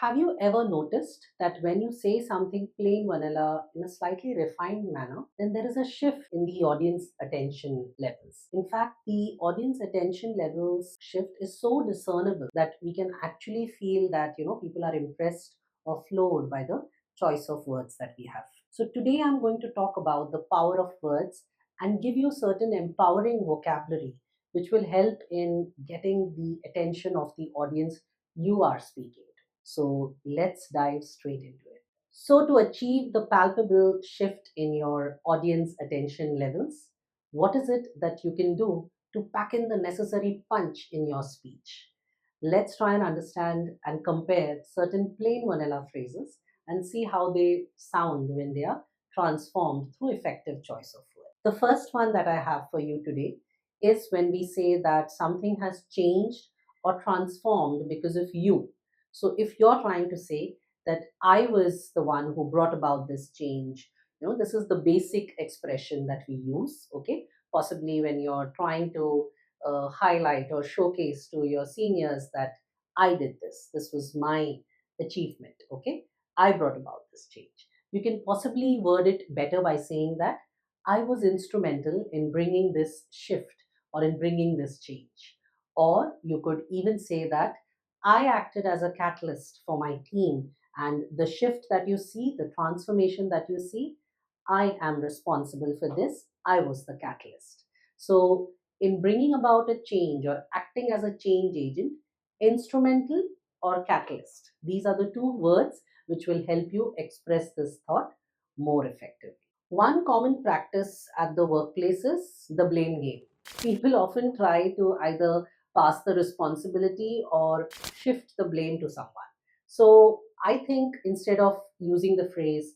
Have you ever noticed that when you say something plain vanilla in a slightly refined manner, then there is a shift in the audience attention levels? In fact, the audience attention levels shift is so discernible that we can actually feel that, people are impressed or floored by the choice of words that we have. So today I'm going to talk about the power of words and give you certain empowering vocabulary which will help in getting the attention of the audience you are speaking. So let's dive straight into it. So, to achieve the palpable shift in your audience attention levels, what is it that you can do to pack in the necessary punch in your speech? Let's try and understand and compare certain plain vanilla phrases and see how they sound when they are transformed through effective choice of words. The first one that I have for you today is when we say that something has changed or transformed because of you. So if you're trying to say that I was the one who brought about this change, this is the basic expression that we use, okay? Possibly when you're trying to highlight or showcase to your seniors that I did this, this was my achievement, okay? I brought about this change. You can possibly word it better by saying that I was instrumental in bringing this shift or in bringing this change. Or you could even say that I acted as a catalyst for my team, and the shift that you see, the transformation that you see, I am responsible for this. I was the catalyst. So, in bringing about a change or acting as a change agent, instrumental or catalyst, these are the two words which will help you express this thought more effectively. One common practice at the workplace is the blame game. People often try to either pass the responsibility or shift the blame to someone. So I think instead of using the phrase,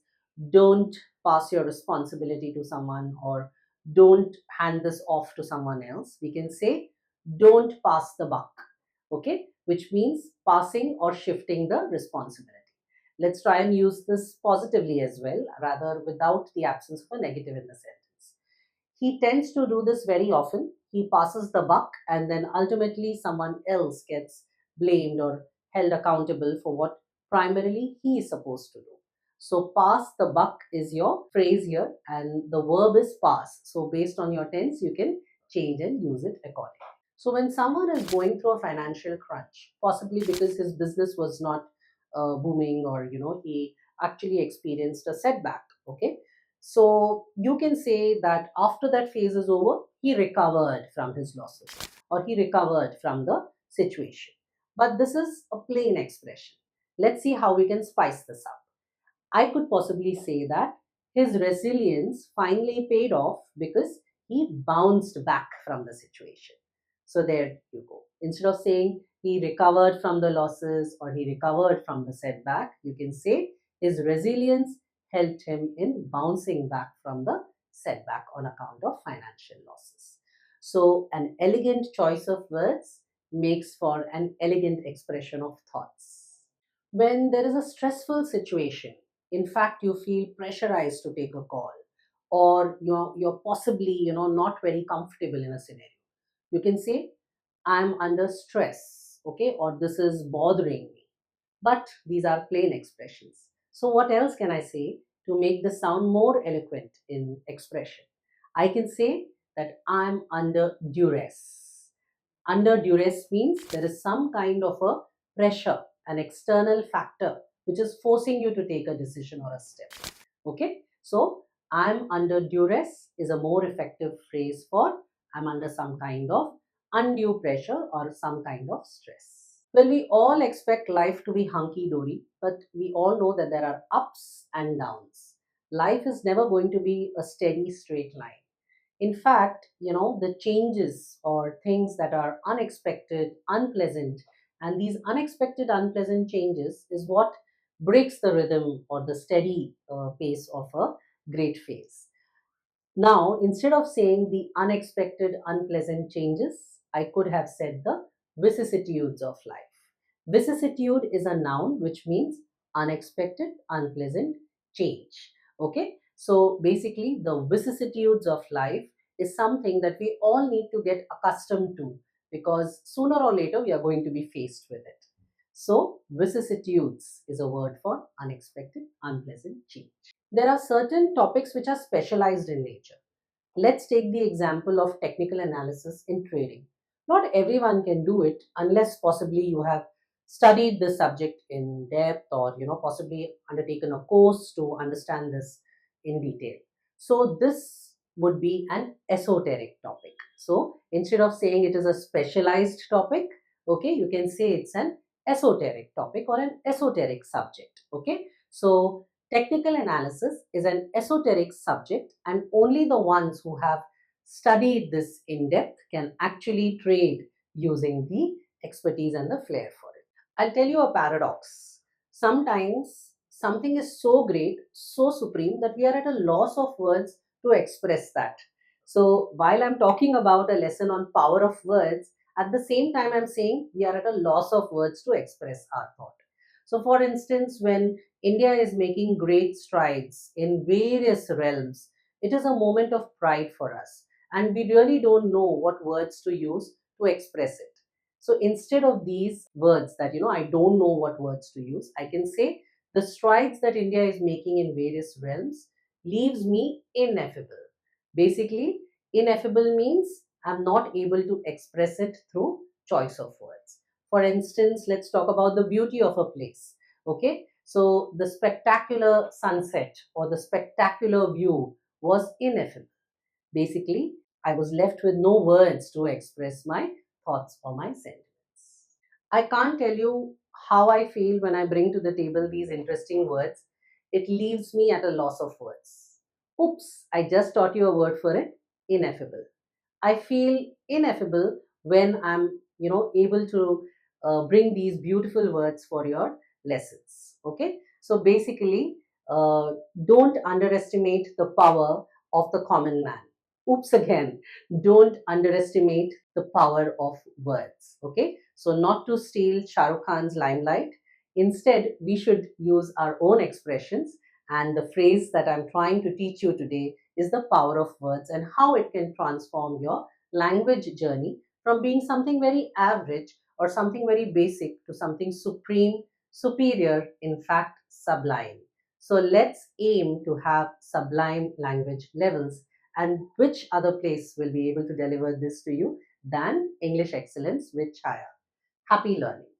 don't pass your responsibility to someone or don't hand this off to someone else, we can say, don't pass the buck. Okay, which means passing or shifting the responsibility. Let's try and use this positively as well, rather without the absence of a negative in the sentence. He tends to do this very often. He passes the buck, and then ultimately someone else gets blamed or held accountable for what primarily he is supposed to do. So, pass the buck is your phrase here, and the verb is pass. So, based on your tense, you can change and use it accordingly. So, when someone is going through a financial crunch, possibly because his business was not booming or he actually experienced a setback, okay, so you can say that after that phase is over, he recovered from his losses or he recovered from the situation. But this is a plain expression. Let's see how we can spice this up. I could possibly say that his resilience finally paid off because he bounced back from the situation. So there you go. Instead of saying he recovered from the losses or he recovered from the setback, you can say his resilience helped him in bouncing back from the setback on account of financial losses. So, an elegant choice of words makes for an elegant expression of thoughts. When there is a stressful situation, in fact you feel pressurized to take a call, or you're possibly not very comfortable in a scenario, you can say I'm under stress, okay, or this is bothering me. But these are plain expressions. So what else can I say to make this sound more eloquent in expression? I can say that I'm under duress. Under duress means there is some kind of a pressure, an external factor which is forcing you to take a decision or a step. Okay, so I'm under duress is a more effective phrase for I'm under some kind of undue pressure or some kind of stress. Well, we all expect life to be hunky dory, but we all know that there are ups and downs. Life is never going to be a steady straight line. In fact, the changes or things that are unexpected, unpleasant, and these unexpected, unpleasant changes is what breaks the rhythm or the steady pace of a great phase. Now, instead of saying the unexpected, unpleasant changes, I could have said the vicissitudes of life. Vicissitude is a noun which means unexpected, unpleasant change. Okay, so basically, the vicissitudes of life is something that we all need to get accustomed to because sooner or later we are going to be faced with it. So, vicissitudes is a word for unexpected, unpleasant change. There are certain topics which are specialized in nature. Let's take the example of technical analysis in trading. Not everyone can do it unless possibly you have studied the subject in depth, or possibly undertaken a course to understand this in detail. So this would be an esoteric topic. So instead of saying it is a specialized topic, okay, you can say it's an esoteric topic or an esoteric subject. Okay, so technical analysis is an esoteric subject, and only the ones who have studied this in depth can actually trade using the expertise and the flair for it. I'll tell you a paradox. Sometimes something is so great, so supreme, that we are at a loss of words to express that. So while I'm talking about a lesson on power of words, at the same time I'm saying we are at a loss of words to express our thought. So for instance, when India is making great strides in various realms, it is a moment of pride for us, and we really don't know what words to use to express it. So instead of these words that, I don't know what words to use, I can say the strides that India is making in various realms leaves me ineffable. Basically, ineffable means I'm not able to express it through choice of words. For instance, let's talk about the beauty of a place. Okay, so the spectacular sunset or the spectacular view was ineffable. Basically, I was left with no words to express my thoughts or my sentiments. I can't tell you how I feel when I bring to the table these interesting words. It leaves me at a loss of words. Oops, I just taught you a word for it, ineffable. I feel ineffable when I'm, able to bring these beautiful words for your lessons. Okay, so basically, uh, don't underestimate the power of the common man. Oops, again, don't underestimate the power of words. Okay, so not to steal Shah Rukh Khan's limelight. Instead, we should use our own expressions. And the phrase that I'm trying to teach you today is the power of words and how it can transform your language journey from being something very average or something very basic to something supreme, superior, in fact, sublime. So let's aim to have sublime language levels. And which other place will be able to deliver this to you than English Excellence with Chaya? Happy learning.